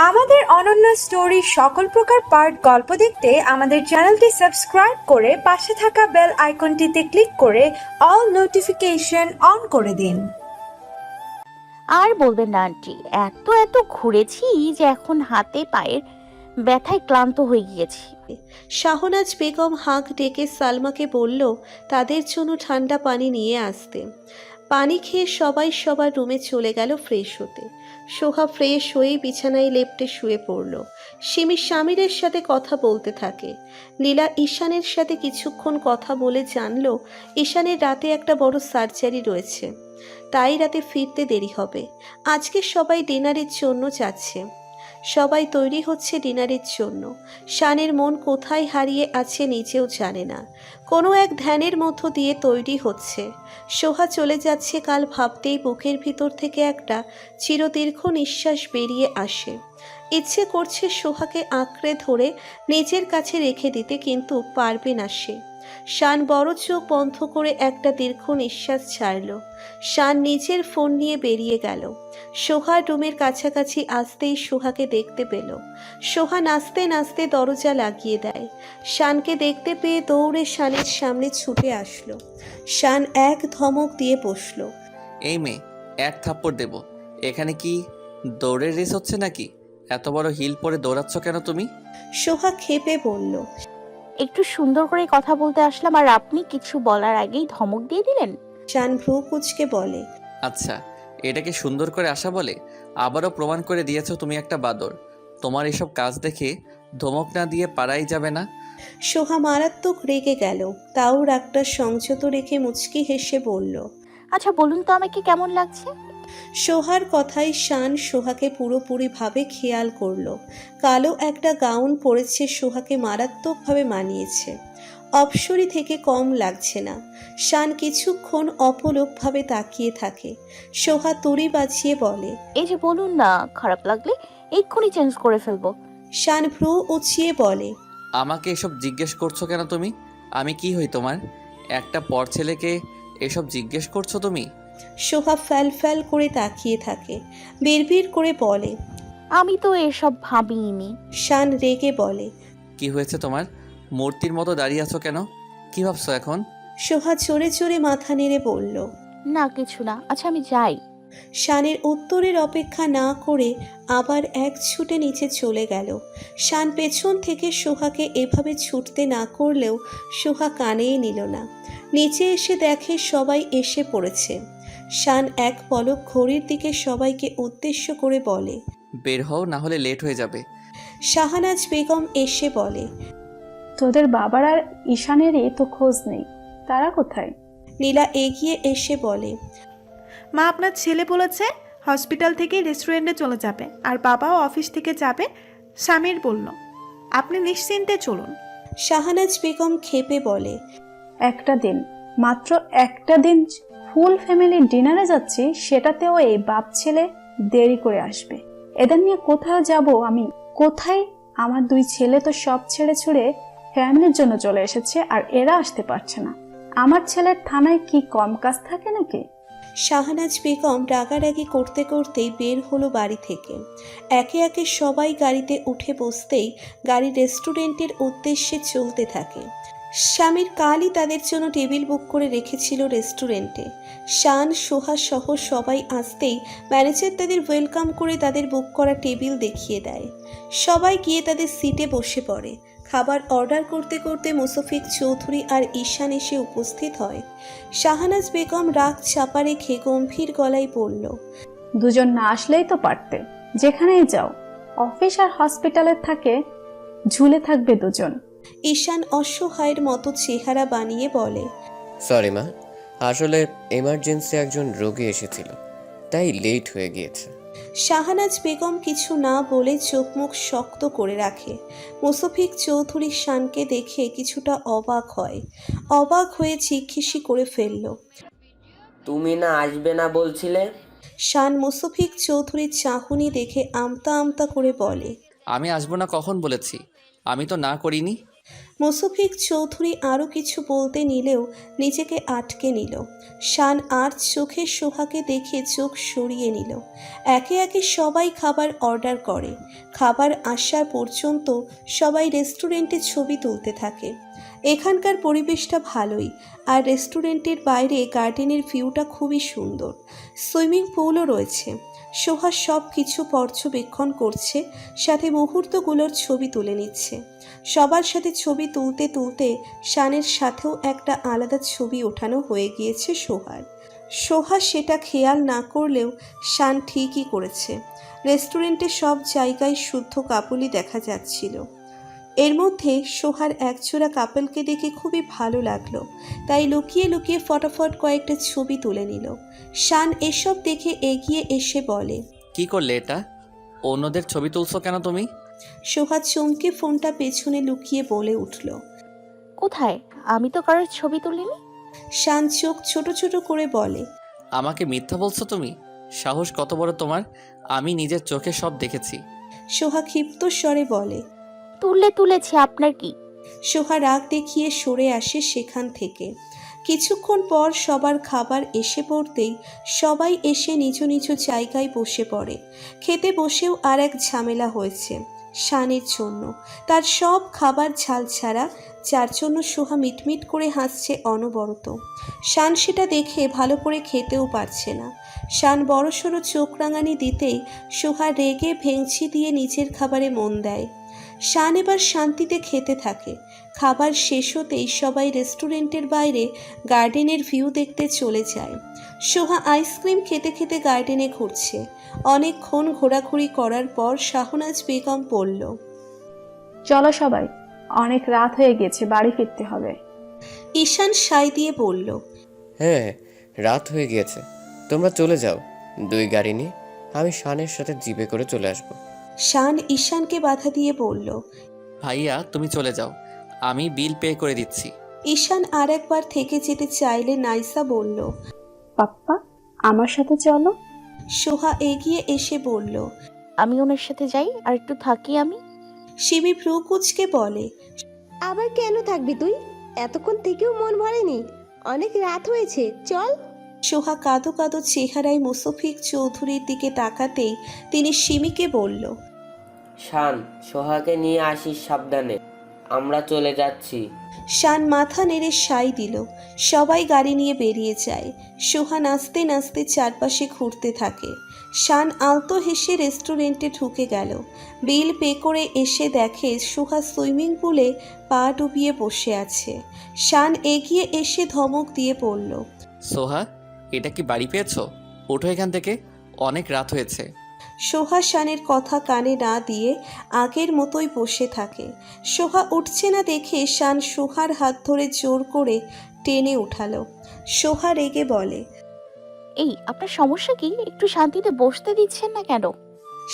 আমাদের অনন্য স্টোরি সকল প্রকার পার্ট গল্প দেখতে আমাদের চ্যানেলটি সাবস্ক্রাইব করে পাশে থাকা বেল আইকনটিতে ক্লিক করে অল নোটিফিকেশন অন করে দিন। আর বলবেন না আন্টি, এত এত ঘুরেছি যে এখন হাতে পায়ের ব্যথায় ক্লান্ত হয়ে গিয়েছি। শাহনাজ বেগম হাঁক ডেকে সালমাকে বলল তাদের জন্য ঠান্ডা পানি নিয়ে আসতে। পানি খেয়ে সবাই সবার রুমে চলে গেল ফ্রেশ হতে। সোহা ফ্রেশ হয়ে বিছানায় লেপ্টে শুয়ে পড়ল। সিমি স্বামীরের সাথে কথা বলতে থাকে। লীলা ঈশানের সাথে কিছুক্ষণ কথা বলে জানল ঈশানের রাতে একটা বড় সার্জারি রয়েছে, তাই রাতে ফিরতে দেরি হবে। আজকে সবাই ডিনারের জন্য যাচ্ছে। সবাই তৈরি হচ্ছে ডিনারের জন্য। শানের মন কোথায় হারিয়ে আছে নিজেও জানে না, কোনো এক ধ্যানের মধ্য দিয়ে তৈরি হচ্ছে। সোহা চলে যাচ্ছে কাল ভাবতেই বুকের ভিতর থেকে একটা চিরদীর্ঘ নিঃশ্বাস বেরিয়ে আসে। ইচ্ছে করছে সোহাকে আঁকড়ে ধরে নিজের কাছে রেখে দিতে, কিন্তু পারবে না সে। শান বড় চোখ বন্ধ করে একটা দীর্ঘ নিঃশ্বাস ছাড়ল। শান নিজের ফোন নিয়ে বেরিয়ে গেল। সোহার রুমের কাছাকাছি আসতেই সোহাকে দেখতে পেল। সোহা নাচতে নাচতে দরজা লাগিয়ে দেয়। শানকে দেখতে পেয়ে দৌড়ে শানের সামনে ছুটে আসলো। শান এক ধমক দিয়ে বসল। এই মেয়ে, এক থাপ্পড় দেব। এখানে কি দৌড়ের রেস হচ্ছে নাকি? এত বড় হিল পরে দৌড়াচ্ছ কেন তুমি? সোহা ক্ষেপে বলল। একটু সুন্দর করে কথা বলতে আসলাম আর আপনি কিছু বলার আগেই ধমক দিয়ে দিলেন। শান ভ্রু কুঁচকে বলে, আচ্ছা, এটাকে সুন্দর করে আসা বলে? আবারও প্রমাণ করে দিয়েছো তুমি একটা বাদর। তোমার এসব কাজ দেখে ধমক না দিয়ে পারাই যাবে না। সোহা মারাত্মক রেগে গেল, তাও রাগটা সংযত রেখে মুচকি হেসে বলল। আচ্ছা বলুন তো আমাকে কেমন লাগছে? সোহার কথায় শান সোহাকে পুরোপুরিভাবে খেয়াল করল। কালো একটা গাউন পরেছে, সোহাকে মারাত্মকভাবে মানিয়েছে। অপসরি থেকে কম লাগছে না। শান কিছুক্ষণ অপলকভাবে তাকিয়ে থাকে। সোহা তুড়ি বাজিয়ে বলে, এই যে বলুন না, খারাপ লাগলে এক্ষুনি চেঞ্জ করে ফেলবো। শান ভ্রু উঁচিয়ে বলে, আমাকে এসব জিজ্ঞেস করছো কেন তুমি? আমি কি হই তোমার? একটা পর ছেলেকে এসব জিজ্ঞেস করছো তুমি? সোহা ফ্যাল ফ্যাল করে তাকিয়ে থাকে। বিড়বিড় করে বলে, আমি তো এসব ভাবিনি। শান রেগে বলে, কি হয়েছে তোমার? মূর্তির মতো দাঁড়িয়ে আছো কেন? কি ভাবছো এখন? সোহা চড়ে চড়ে মাথা নেড়ে বলল। না কিছু না, আচ্ছা আমি যাই। শানের উত্তরের অপেক্ষা না করে আবার এক ছুটে নিচে চলে গেল। শান পেছন থেকে সোহাকে এভাবে ছুটতে না করলেও সোহা কানেই নিল না। নিচে এসে দেখে সবাই এসে পড়েছে। শান এক পলক ঘড়ির দিকে সবাইকে উদ্দেশ্য করে বলে, বের হও, না হলে লেট হয়ে যাবে। শাহনাজ বেগম এসে বলে, তোদের বাবার আর ঈশানেরই তো খোঁজ নেই, তারা কোথায়? নীলা এগিয়ে এসে বলে, মা আপনার ছেলে বলেছে হসপিটাল থেকে রেস্টুরেন্টে চলে যাবে আর বাবাও অফিস থেকে যাবে। স্বামীর বলল আপনি নিশ্চিন্তে চলুন। শাহনাজ বেগম ক্ষেপে বলে, একটা দিন, মাত্র একটা দিন ফুল ফ্যামিলি ডিনারে যাচ্ছি, সেটাতেও এই বাপ ছেলে দেরি করে আসবে। এদের নিয়ে কোথায় যাব আমি? কোথায়? আমার দুই ছেলে তো সব ছেড়ে ছুড়ে ফ্যামিলির জন্য চলে এসেছে, আর এরা আসতে পারছে না। আমার ছেলের থানায় কি কম কাজ থাকে নাকি? শাহনাজ বেগম রাগারাগি করতে করতেই বের হলো বাড়ি থেকে। একে একে সবাই গাড়িতে উঠে বসতেই গাড়ি রেস্টুরেন্টের উদ্দেশ্যে চলতে থাকে। স্বামীর কালই তাদের জন্য টেবিল বুক করে রেখেছিল রেস্টুরেন্টে। শান সোহা সহ সবাই আসতেই ম্যানেজার তাদের ওয়েলকাম করে তাদের বুক করা টেবিল দেখিয়ে দেয়। সবাই গিয়ে তাদের সিটে বসে পড়ে। খাবার অর্ডার করতে করতে মুশফিক চৌধুরী আর ঈশান এসে উপস্থিত হয়। শাহনাজ বেগম রাগ চাপা রেখে গম্ভীর গলায় বলল, দুজন না আসলেই তো পারতে। যেখানেই যাও, অফিস আর হসপিটালে থাকে, ঝুলে থাকবে দুজন। ঈশান অসহায়ের মতো চেহারা বানিয়ে বলে, সরি মা, আসলে এমার্জেন্সি একজন রোগী এসেছিল, তাই লেট হয়ে গিয়েছে। শাহনাজ বেগম কিছু না বলে চোখ মুখ শক্ত করে রাখে। মুশফিক চৌধুরী শানকে দেখে কিছুটা অবাক হয়। অবাক হয়ে জিজ্ঞেসি করে ফেলল, তুমি না আসবে না বলছিলে? শান মুশফিক চৌধুরীর চাহনি দেখে আমতা আমতা করে বলে, আমি আসবো না কখন বলেছি? আমি তো না করিনি। মুশফিক চৌধুরী আরও কিছু বলতে নিলেও নিজেকে আটকে নিল। শান আর চোখে সোহাকে দেখে চোখ সরিয়ে নিল। একে একে সবাই খাবার অর্ডার করে। খাবার আসার পর্যন্ত সবাই রেস্টুরেন্টে ছবি তুলতে থাকে। এখানকার পরিবেশটা ভালোই, আর রেস্টুরেন্টের বাইরে গার্ডেনের ভিউটা খুবই সুন্দর। সুইমিং পুলও রয়েছে। সোহা সব কিছু পর্যবেক্ষণ করছে, সাথে মুহূর্তগুলোর ছবি তুলে নিচ্ছে। সবার সাথে ছবি তুলতে তুলতে শানের সাথেও একটা আলাদা ছবি ওঠানো হয়ে গিয়েছে সোহার। সোহা সেটা খেয়াল না করলেও শান ঠিকই করেছে। রেস্টুরেন্টে সব জায়গায় শুদ্ধ কাপলই দেখা যাচ্ছিল। এর মধ্যে সোহার একজোড়া কাপলকে দেখে খুবই ভালো লাগলো, তাই লুকিয়ে লুকিয়ে ফটাফট কয়েকটা ছবি তুলে নিল। শান এসব দেখে এগিয়ে এসে বলে, কি করলে এটা? অন্যদের ছবি তুলছো কেন তুমি? সোহা চমকে ফোনটা পেছনে লুকিয়ে বলে উঠল। কোথায়? আমি তো কারোর ছবি তুলিনি। শান চোখ ছোট ছোট করে বলে, আমাকে মিথ্যা বলছো তুমি? সাহস কত বড় তোমার? আমি নিজের চোখে সব দেখেছি। সোহা ক্ষিপ্ত স্বরে বলে। তুলেছি, আপনার কি? সোহা রাগ দেখিয়ে সরে আসে সেখান থেকে। কিছুক্ষণ পর সবার খাবার এসে পড়তেই সবাই এসে নিজ নিজ জায়গায় বসে পড়ে। খেতে বসেও আর এক ঝামেলা হয়েছে শানের জন্য। তার সব খাবার ঝাল ছাড়া, যার জন্য সোহা মিটমিট করে হাসছে অনবরত। শান সেটা দেখে ভালো করে খেতেও পারছে না। শান বড়সড় চোখ রাঙানি দিতেই সোহা রেগে ভেঙচি দিয়ে নিজের খাবারে মন দেয়। শান এবার শান্তিতে খেতে থাকে। খাবার শেষ হতেই সবাই রেস্টুরেন্টের বাইরে গার্ডেনের ভিউ দেখতে চলে যায়। সোহা আইসক্রিম খেতে খেতে গার্ডেনে ঘুরছে। অনেকক্ষণ ঘোরাঘুরি করার পর শাহনাজ বেগম বলল, চলো সবাই, অনেক রাত হয়ে গেছে, বাড়ি ফিরতে হবে। ঈশান সায় দিয়ে বলল, হ্যাঁ, রাত হয়ে গিয়েছে, তোমরা চলে যাও। 2 গাড়ি নিয়ে আমি শানের সাথে জিপে করে চলে আসব। শান ঈশানকে বাধা দিয়ে বলল। ভাইয়া তুমি চলে যাও, আমি বিল পে করে দিচ্ছি। ঈশান আর একবার থেকে যেতে চাইলে নাইসা বলল। পাপ্পা, আমার সাথে চলো। সোহা এগিয়ে এসে বলল। আমি ওনার সাথে যাই, আর একটু থাকি আমি। সিমি ভ্রু কুচকে বলে, আবার কেন থাকবি তুই? এতক্ষণ থেকেও মন ভরেনি? অনেক রাত হয়েছে, চল। সোহা কাঁদো কাঁদো চেহারায় মুশফিক চৌধুরীর দিকে তাকাতেই তিনি সিমিকে বলল, শান, সোহাকে নিয়ে আসিস সাবধানে, আমরা চলে যাচ্ছি। শান মাথা নেড়ে সাই দিল। সবাই গাড়ি নিয়ে বেরিয়ে যায়। সোহা নাচতে নাচতে চারপাশে ঘুরতে থাকে। শান আলতো হেসে রেস্টুরেন্টে ঢুকে গেল। বিল পে করে এসে দেখে সোহা সুইমিং পুলে পা ডুবিয়ে বসে আছে। শান এগিয়ে এসে ধমক দিয়ে পড়ল, সোহা, এটা কি বাড়ি পেয়েছো? ওঠো এখান থেকে, অনেক রাত হয়েছে। সোহা শানের কথা কানে না দিয়ে আগের মতোই বসে থাকে। সোহা উঠছে না দেখে শান সোহার হাত ধরে জোর করে টেনে উঠালো। সোহা রেগে বলে, এই, আপনার সমস্যা কি? একটু শান্তিতে বসতে দিচ্ছেন না কেন?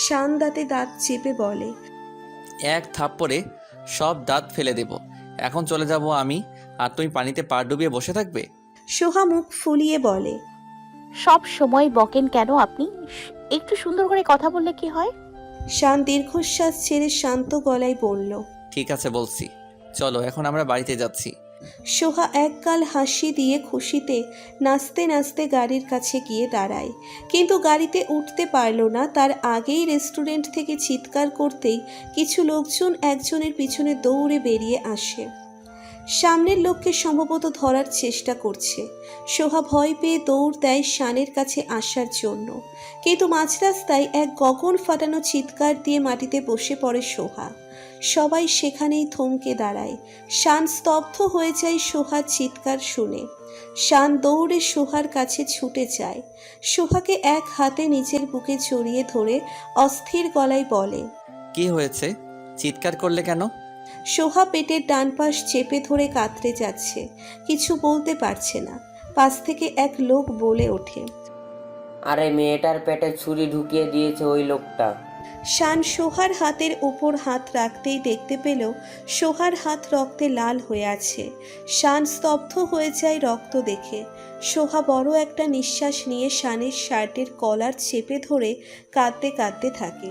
শান দাঁতে দাঁত চেপে বলে, এক থাপ্পড়ে সব দাঁত ফেলে দেব। এখন চলে যাব আমি, আর তুমি পানিতে পা ডুবিয়ে বসে থাকবে? সোহা মুখ ফুলিয়ে বলে, সব সময় বকেন কেন আপনি? একটু সুন্দর করে কথা বললে কি হয়? শান দীর্ঘশ্বাস ছেড়ে শান্ত গলায় বলল, ঠিক আছে বলছি, চলো এখন আমরা বাড়িতে যাচ্ছি। সোহা একগাল হাসি দিয়ে খুশিতে নাচতে নাচতে গাড়ির কাছে গিয়ে দাঁড়ায়, কিন্তু গাড়িতে উঠতে পারল না। তার আগেই রেস্টুরেন্ট থেকে চিৎকার করতেই কিছু লোকজন একজনের পিছনে দৌড়ে বেরিয়ে আসে। সামনের লোককে সম্ভবত ধরার চেষ্টা করছে। সোহা ভয় পেয়ে দৌড় দেয় শানের কাছে আসার জন্য, কিন্তু মাঝ রাস্তায় এক গগন ফাটানো চিৎকার দিয়ে মাটিতে বসে পড়ে সোহা। সবাই সেখানেই থমকে দাঁড়ায়। শান স্তব্ধ হয়ে যায় সোহার চিৎকার শুনে। শান দৌড়ে সোহার কাছে ছুটে যায়। সোহাকে এক হাতে নিজের বুকে জড়িয়ে ধরে অস্থির গলায় বলে, কি হয়েছে? চিৎকার করলে কেন? সোহা পেটের ডান পাশ চেপে ধরে কাতরে যাচ্ছে, কিছু বলতে পারছে না। পাশ থেকে এক লোক বলে ওঠে, আরে মেয়েটার পেটে ছুরি ঢুকিয়ে দিয়েছে ওই লোকটা, শান সোহার হাতের উপর হাত রাখতেই দেখতে পেল সোহার হাত রক্তে লাল হয়ে আছে। শান স্তব্ধ হয়ে যায় রক্ত দেখে। সোহা বড় একটা নিঃশ্বাস নিয়ে শানের শার্টের কলার চেপে ধরে কাঁদতে কাঁদতে থাকে।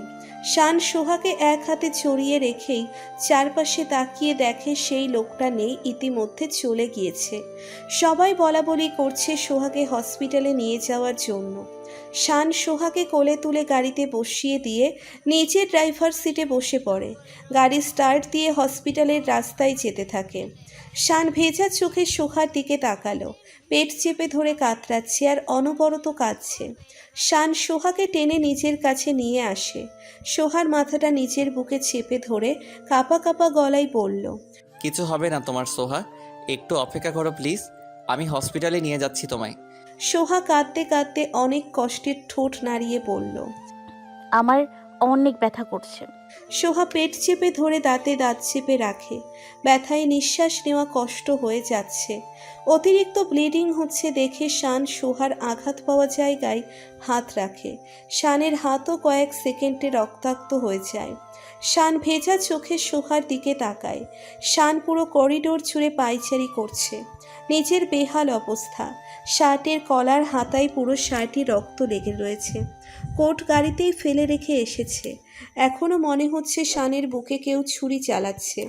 শান সোহাকে এক হাতে জড়িয়ে রেখেই চারপাশে তাকিয়ে দেখে সেই লোকটা নেই, ইতিমধ্যে চলে গিয়েছে। সবাই বলাবলি করছে সোহাকে হসপিটালে নিয়ে যাওয়ার জন্য। শান সোহাকে কোলে তুলে গাড়িতে বসিয়ে দিয়ে নিচে ড্রাইভার সিটে বসে পড়ে। গাড়ি স্টার্ট দিয়ে হসপিটালের রাস্তায় যেতে থাকে। শান ভেজা চোখে সোহার দিকে তাকালো। পেট চেপে ধরে কাতরাচ্ছে আর অনবরত কাঁদছে। শান সোহাকে টেনে নিজের কাছে নিয়ে আসে। সোহার মাথাটা নিজের বুকে চেপে ধরে কাঁপা কাঁপা গলায় বলল, কিছু হবে না তোমার সোহা, একটু অপেক্ষা করো প্লিজ, আমি হসপিটালে নিয়ে যাচ্ছি তোমায়। সোহা কাঁদতে কাঁদতে অনেক কষ্টের ঠোঁট নাড়িয়ে বলল। আমার অনেক ব্যথা করছে। সোহা পেট চেপে ধরে দাঁতে দাঁত চেপে রাখে। ব্যথায় নিঃশ্বাস নেওয়া কষ্ট হয়ে যাচ্ছে। অতিরিক্ত ব্লিডিং হচ্ছে দেখে শান সোহার আঘাত পাওয়া জায়গায় হাত রাখে। শানের হাতও কয়েক সেকেন্ডে রক্তাক্ত হয়ে যায়। শান ভেজা চোখে সোহার দিকে তাকায়। শান পুরো করিডোর জুড়ে পায়চারি করছে। নিজের বেহাল অবস্থা। শার্টের কলার হাতায় পুরো শার্টই রক্ত লেগে রয়েছে। কোট গাড়িতেই ফেলে রেখে এসেছে। এখনো মনে হচ্ছে শানের বুকে কেউ ছুরি চালাচ্ছে।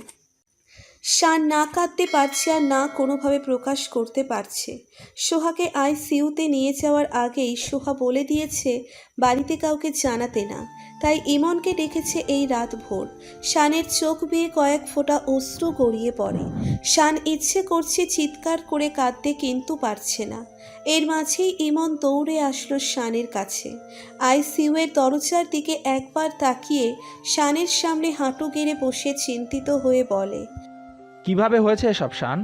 শান না কাঁদতে পারছে আর না কোনোভাবে প্রকাশ করতে পারছে। সোহাকে আইসিইউতে নিয়ে যাওয়ার আগেই সোহা বলে দিয়েছে বাড়িতে কাউকে জানাতে না, তাই ইমনকে ডেকেছে এই রাত ভোর। শানের চোখ বেয়ে কয়েক ফোঁটা অশ্রু গড়িয়ে পড়ে। শান ইচ্ছে করছে চিৎকার করে কাঁদতে, কিন্তু পারছে না। এর মাঝেই ইমন দৌড়ে আসলো শানের কাছে। আইসিইউয়ের দরজার দিকে একবার তাকিয়ে শানের সামনে হাঁটু গেড়ে বসে চিন্তিত হয়ে বলে, কিভাবে হয়েছে এসব শান?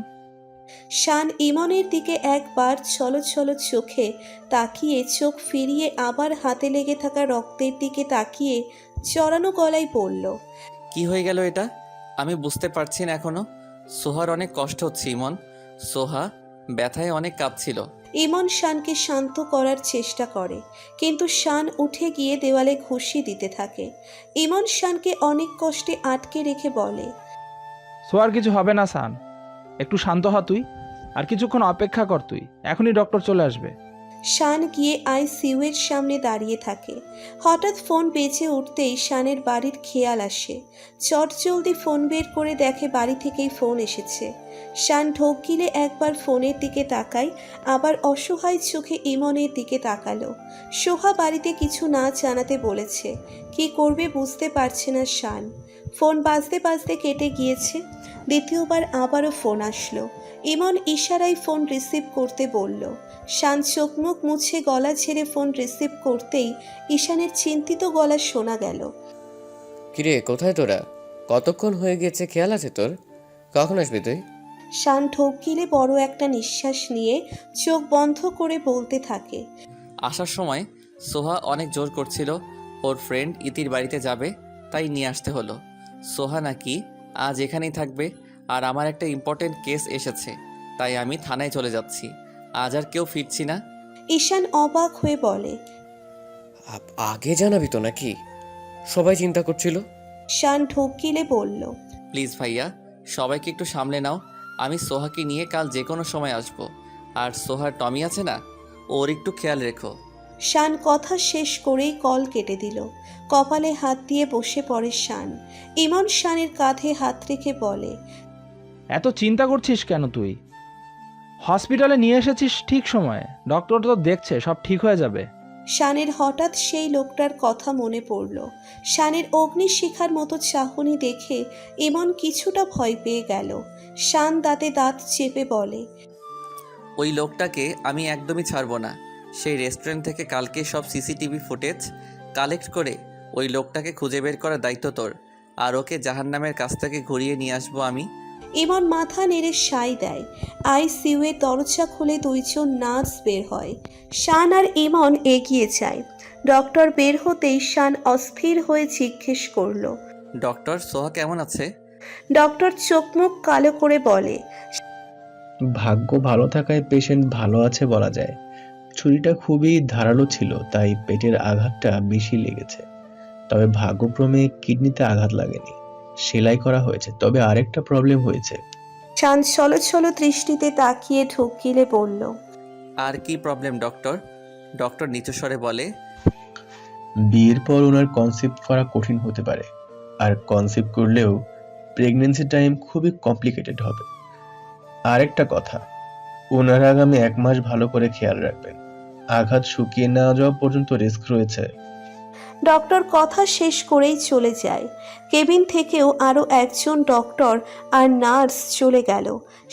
শান ইমনের দিকে একবার ছলছল চোখে তাকিয়ে চোখ ফিরিয়ে আবার হাতে লেগে থাকা রক্তের দিকে তাকিয়ে চড়ানো গলায় বলল, কি হয়ে গেল এটা? আমি বুঝতে পারছি না এখনো। সোহার অনেক কষ্ট হচ্ছে ইমন। সোহা ব্যথায় অনেক কাঁদছিল। ইমন শানকে শান্ত করার চেষ্টা করে, কিন্তু শান উঠে গিয়ে দেওয়ালে ঘুষি দিতে থাকে। ইমন শানকে অনেক কষ্টে আটকে রেখে বলে, সোয়ার কিছু হবে না শান, একটু শান্ত হ তুই, আর কিছুক্ষণ অপেক্ষা কর তুই, এখনই ডক্টর চলে আসবে। শান গিয়ে আইসিইউয়ের সামনে দাঁড়িয়ে থাকে। হঠাৎ ফোন বেজে উঠতেই শানের বাড়ির খেয়াল আসে। চটজলদি ফোন বের করে দেখে বাড়ি থেকেই ফোন এসেছে। শান ঢোক গিলে একবার ফোনের দিকে তাকায়, আবার অসহায় চোখে ইমনের দিকে তাকালো। সোহা বাড়িতে কিছু না জানাতে বলেছে। কি করবে বুঝতে পারছে না শান। ফোন বাজতে বাজতে কেটে গিয়েছে। দ্বিতীয়বার আবারও ফোন আসলো। ইমন ইশারায় ফোন রিসিভ করতে বলল। শান চোখ মুখ মুছে গলা ছেড়ে ফোন রিসিভ করতেই ঈশানের চিন্তিত গলা শোনা গেল, কিরে কোথায় তোরা? কতক্ষণ হয়ে গেছে, খেয়াল আছে তোর? কখন আসবি তুই? শান ঢোক গিলে বড় একটা নিঃশ্বাস নিয়ে চোখ বন্ধ করে বলতে থাকে, আসার সময় সোহা অনেক জোর করছিল ওর ফ্রেন্ড ইতির বাড়িতে যাবে, তাই নিয়ে আসতে হলো। সোহা নাকি আজ এখানেই থাকবে, আর আমার একটা ইম্পর্টেন্ট কেস এসেছে, তাই আমি থানায় চলে যাচ্ছি। আজ আর কেউ ফিরছি না। ঈশান অবাক হয়ে বলে, আগে জানাবি তো নাকি? সবাই চিন্তা করছিল। শান ঢোক গিলে বলল, প্লিজ ভাইয়া, সবাইকে একটু সামলে নাও। আমি সোহাকে নিয়ে কাল যে কোনো সময় আসবো। আর সোহার টমি আছে না, ওর একটু খেয়াল রেখো। শান কথা শেষ করেই কল কেটে দিল। কপালে হাত দিয়ে বসে পড়ে শান। ইমন শানের কাঁধে হাত রেখে বলে, এত চিন্তা করছিস কেন তুই? হসপিটালে নিয়ে এসেছিস ঠিক সময়ে, ডক্টর তো দেখছে, সব ঠিক হয়ে যাবে। শানের হঠাৎ সেই লোকটার কথা মনে পড়ল। শানের অগ্নিশিখার মতো চাহনি দেখে ইমন কিছুটা ভয় পেয়ে গেল। শান দাঁতে দাঁত চেপে বলে, ওই লোকটাকে আমি একদমই ছাড়বো না। সেই রেস্টুরেন্ট থেকে কালকে সব সিসিটিভি ফুটেজ কালেক্ট করে ওই লোকটাকে খুঁজে বের করার দায়িত্ব তোর। আর ওকে জাহান্নামের কাছ থেকে ঘুরিয়ে নিয়ে আসবো আমি। ইমন মাথা নেড়ে সাই দেয়। আইসিইউয়ের দরজা খুলে দুইজন নার্স বের হয়। শান আর ইমন এগিয়ে যায়। ডক্টর বের হতেই শান অস্থির হয়ে জিজ্ঞেস করলো, ডক্টর, সোহা কেমন আছে? ডক্টর চোখ মুখ কালো করে বলে, ভাগ্য ভালো থাকায় পেশেন্ট ভালো আছে বলা যায়। ছুরিটা খুবই ধারালো ছিল, তাই পেটের আঘাতটা বেশি লেগেছে। তবে ভাগ্যক্রমে কিডনিতে আঘাত লাগেনি, সেলাই করা হয়েছে। তবে আরেকটা প্রবলেম হয়েছে। শান ছলছল দৃষ্টিতে তাকিয়ে ঢোক গিলে বলল, আর কি প্রবলেম ডক্টর? ডক্টর নিচু স্বরে বলে, বিয়ের পর ওনার কনসেপ্ট করা কঠিন হতে পারে, আর কনসেপ্ট করলেও প্রেগনেন্সি টাইম খুবই কমপ্লিকেটেড হবে। আরেকটা কথা, ওনার আগামী 1 মাস ভালো করে খেয়াল রাখবেন। আঘাত শুকিয়ে না যাওয়া পর্যন্ত রিস্ক রয়েছে। ডক্টর কথা শেষ করেই চলে যায়। কেবিন থেকেও আরও একজন ডক্টর আর নার্স চলে গেল।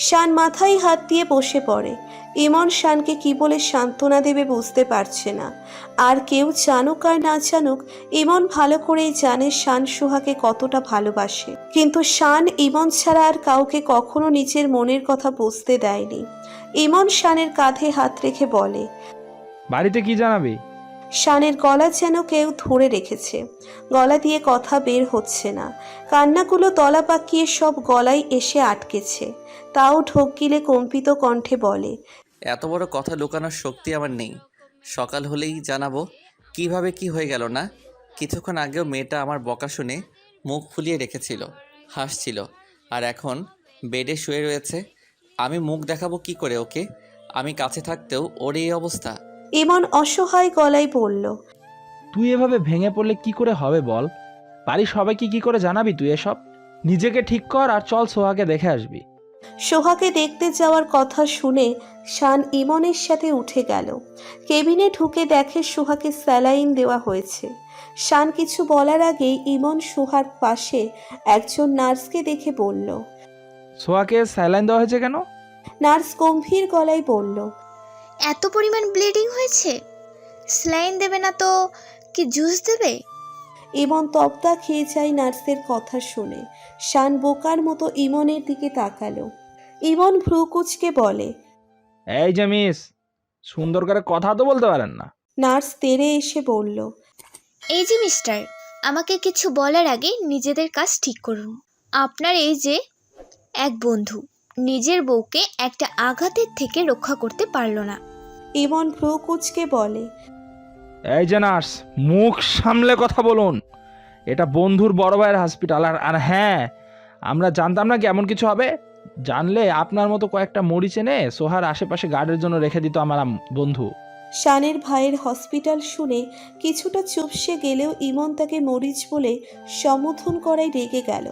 শান মাথায় হাত দিয়ে বসে পড়ে। ইমন শানকে কি বলে সান্ত্বনা দেবে বুঝতে পারছে না। আর কেউ জানুক আর না জানুক, ইমন ভালো করেই জানে শান সোহাকে কতটা ভালোবাসে। কিন্তু শান ইমন ছাড়া আর কাউকে কখনো নিজের মনের কথা বুঝতে দেয়নি। ইমন শানের কাঁধে হাত রেখে বলে, বাড়িতে কি জানাবি? শানের গলা যেন কেউ ধরে রেখেছে। গলা দিয়ে কথা বের হচ্ছে না। কান্নাগুলো তলা পাকিয়ে সব গলায় এসে আটকেছে। তাও ঢোক গিলে কম্পিত কণ্ঠে বলে, এত বড় কথা লুকানোর শক্তি আমার নেই। সকাল হলেই জানাবো কিভাবে কি হয়ে গেল না। কিছুক্ষণ আগেও মেয়েটা আমার বকা শুনে মুখ ফুলিয়ে রেখেছিল, হাসছিল, আর এখন বেডে শুয়ে রয়েছে। আমি মুখ দেখাবো কি করে ওকে? আমি কাছে থাকতেও ওর এই অবস্থা। ইমন অসহায় গলায় বলল, তুই এভাবে ভেঙে পড়লে কি করে হবে বল? বাড়ির সবাইকে কি করে জানাবি তুই এসব? নিজেকে ঠিক কর আর চল সোহাকে দেখে আসবি। সোহাকে দেখতে যাওয়ার কথা শুনে শান ইমনের সাথে উঠে গেল। কেবিনে ঢুকে দেখে সোহাকে স্যালাইন দেওয়া হয়েছে। শান কিছু বলার আগেই ইমন সোহার পাশে একজন নার্সকে দেখে বলল, সোহাকে স্যালাইন দেওয়া হয়েছে কেন? নার্স গম্ভীর গলায় বলল, এত পরিমাণ ব্লিডিং হয়েছে, স্যালাইন দেবে না তো কি জুস দেবে? ইমন তপ্তা খেয়ে যায় নার্সের কথা শুনে। শান বোকার মতো ইমনের দিকে তাকালো। ইমন ভ্রু কুঁচকে বলে, এই যে মিস, সুন্দর করে কথা তো বলতে পারেন না। নার্স তেড়ে এসে বলল, এই যে মিস্টার, আমাকে কিছু বলার আগে নিজেদের কাজ ঠিক করুন। আপনার এই যে এক বন্ধু নিজের বউকে একটা আঘাতের থেকে রক্ষা করতে পারল না। ইমন ভ্রু কুঁচকে বলে, এই যে নার্স, মুখ সামলে কথা বলুন। এটা বন্ধুর বড় ভাইয়ের হসপিটাল। আর হ্যাঁ, আমরা জানতাম না কি এমন কিছু হবে। জানলে আপনার মতো কয়েকটা মরিচ এনে সোহার আশেপাশে গার্ডের জন্য রেখে দিত আমার বন্ধু। শানের ভাইয়ের হসপিটাল শুনে কিছুটা চুপসে গেলেও ইমন তাকে মরিচ বলে সম্বোধন করায় রেগে গেল।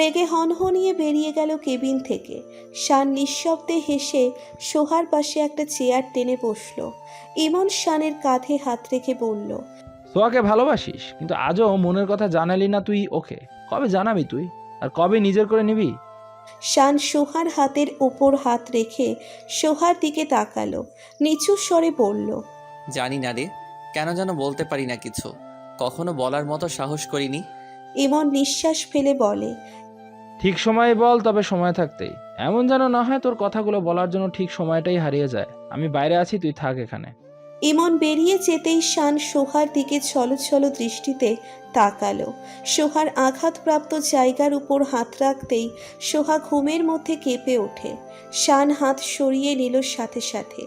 রেগে হনহনিয়ে বেরিয়ে গেল কেবিন থেকে। শান নিঃশব্দে হেসে সোহার পাশে একটা চেয়ার টেনে বসল। ইমন শানের কাঁধে হাত রেখে বলল, সোহাকে ভালোবাসিস, কিন্তু আজও মনের কথা জানালি না তুই ওকে। কবে জানাবি তুই? আর কবে নিজের করে নিবি? শান সোহার হাতের ওপর হাত রেখে সোহার দিকে তাকালো। নিচু স্বরে বলল, জানি না রে, কেন যেন বলতে পারি না কিছু। কখনো বলার মতো সাহস করিনি। ইমন নিঃশ্বাস ফেলে বলে, ঠিক সময়ে বল, তবে সময় থাকতেই। এমন যেন না হয় তোর কথাগুলো বলার জন্য ঠিক সময়টাই হারিয়ে যায়। আমি বাইরে আছি, তুই থাক এখানে। ইমন বেরিয়ে যেতেই শান সোহার দিকে ছলছল দৃষ্টিতে তাকালো। সোহার আঘাতপ্রাপ্ত জায়গার উপর হাত রাখতেই সোহা ঘুমের মধ্যে কেঁপে ওঠে। শান হাত সরিয়ে নিল সাথে সাথে।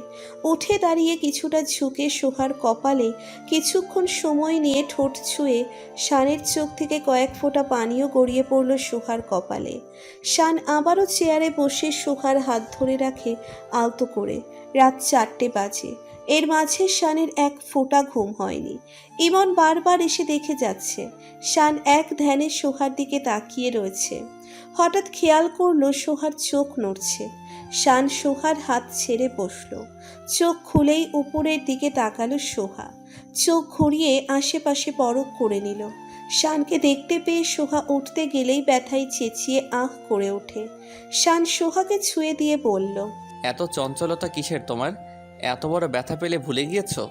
উঠে দাঁড়িয়ে কিছুটা ঝুঁকে সোহার কপালে কিছুক্ষণ সময় নিয়ে ঠোঁট ছুঁয়ে শানের চোখ থেকে কয়েক ফোঁটা পানিও গড়িয়ে পড়ল সোহার কপালে। শান আবারও চেয়ারে বসে সোহার হাত ধরে রাখে আলতো করে। রাত 4টে বাজে। এর মাঝে শানের এক ফোঁটা ঘুম হয়নি। ইমন বারবার এসে দেখে যাচ্ছে। শান এক ধ্যানে সোহার দিকে তাকিয়ে রয়েছে। হঠাৎ খেয়াল করলো সোহার চোখ নড়ছে। শান সোহার হাত ছেড়ে বসল। চোখ খুলেই উপরের দিকে তাকালো সোহা। চোখ ঘুরিয়ে আশেপাশে পরখ করে নিল। শানকে দেখতে পেয়ে সোহা উঠতে গেলেই ব্যথায় চেঁচিয়ে আহ করে ওঠে। শান সোহাকে ছুঁয়ে দিয়ে বলল, এত চঞ্চলতা কিসের তোমার? এত বড় ব্যথা পেলে ভুলে গিয়েছো?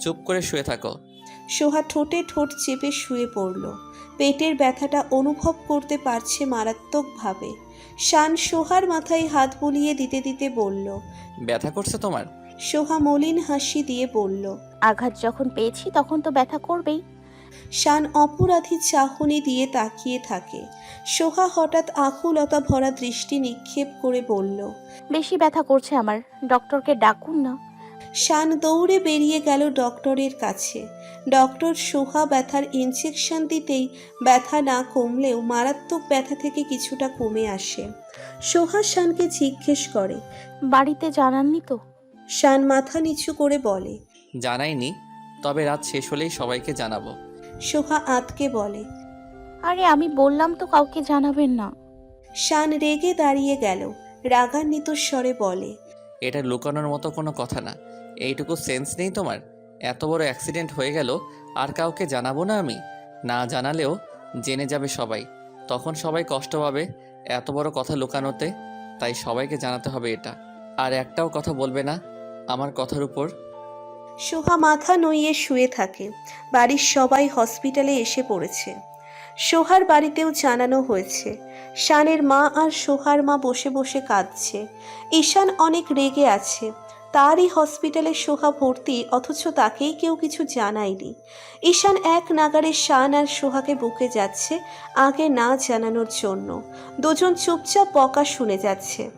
চুপ করে শুয়ে থাকো। সোহা ঠোঁটে ঠোঁট চেপে শুয়ে পড়ল। পেটের ব্যথাটা অনুভব করতে পারছে মারাত্মকভাবে। শান সোহার মাথায় হাত বুলিয়ে দিতে দিতে বলল, ব্যথা করছে তোমার? সোহা মলিন হাসি দিয়ে বলল, আঘাত যখন পেয়েছি তখন তো ব্যথা করবেই। শান অপরাধী চাহনি দিয়ে তাকিয়ে থাকে। সোহা হঠাৎ আকুলতা ভরা দৃষ্টি নিক্ষেপ করে বলল, বেশি ব্যথা করছে আমার, ডক্টরকে ডাকুন না। শান দৌড়ে বেরিয়ে গেল ডক্টরের কাছে। ডক্টর সোহা ব্যথার ইনজেকশন দিতেই ব্যথা না কমলেও মারাত্মক ব্যথা থেকে কিছুটা কমে আসে। সোহা শানকে জিজ্ঞেস করে, বাড়িতে জানাননি তো? শান মাথা নিচু করে বলে, জানাইনি, তবে রাত শেষ হলেই সবাইকে জানাবো। সোহা আতকে বলে, আরে আমি বললাম তো কাউকে জানাবেন না। শান রেগে দাঁড়িয়ে গেল, রাগান্বিত স্বরে বলে, এটা লুকানোর মতো কোনো কথা না। এইটুকু সেন্স নেই তোমার? এত বড় অ্যাক্সিডেন্ট হয়ে গেল আর কাউকে জানাবো না আমি? না জানালেও জেনে যাবে সবাই, তখন সবাই কষ্ট পাবে এত বড় কথা লুকানোতে। তাই সবাইকে জানাতে হবে এটা। আর একটাও কথা বলবে না আমার কথার উপর। সোহা মাথা নুইয়ে শুয়ে থাকে। বাড়ির সবাই হসপিটালে এসে পড়েছে। সোহার বাড়িতেও জানানো হয়েছে। শানের মা আর সোহার মা বসে বসে কাঁদছে। ঈশান অনেক রেগে আছে। তারই হসপিটালে সোহা ভর্তি, অথচ তাকেই কেউ কিছু জানায়নি। ঈশান এক নাগাড়ে শান আর সোহাকে বুকে যাচ্ছে আগে না জানানোর জন্য। দুজন চুপচাপ বকা শুনে যাচ্ছে।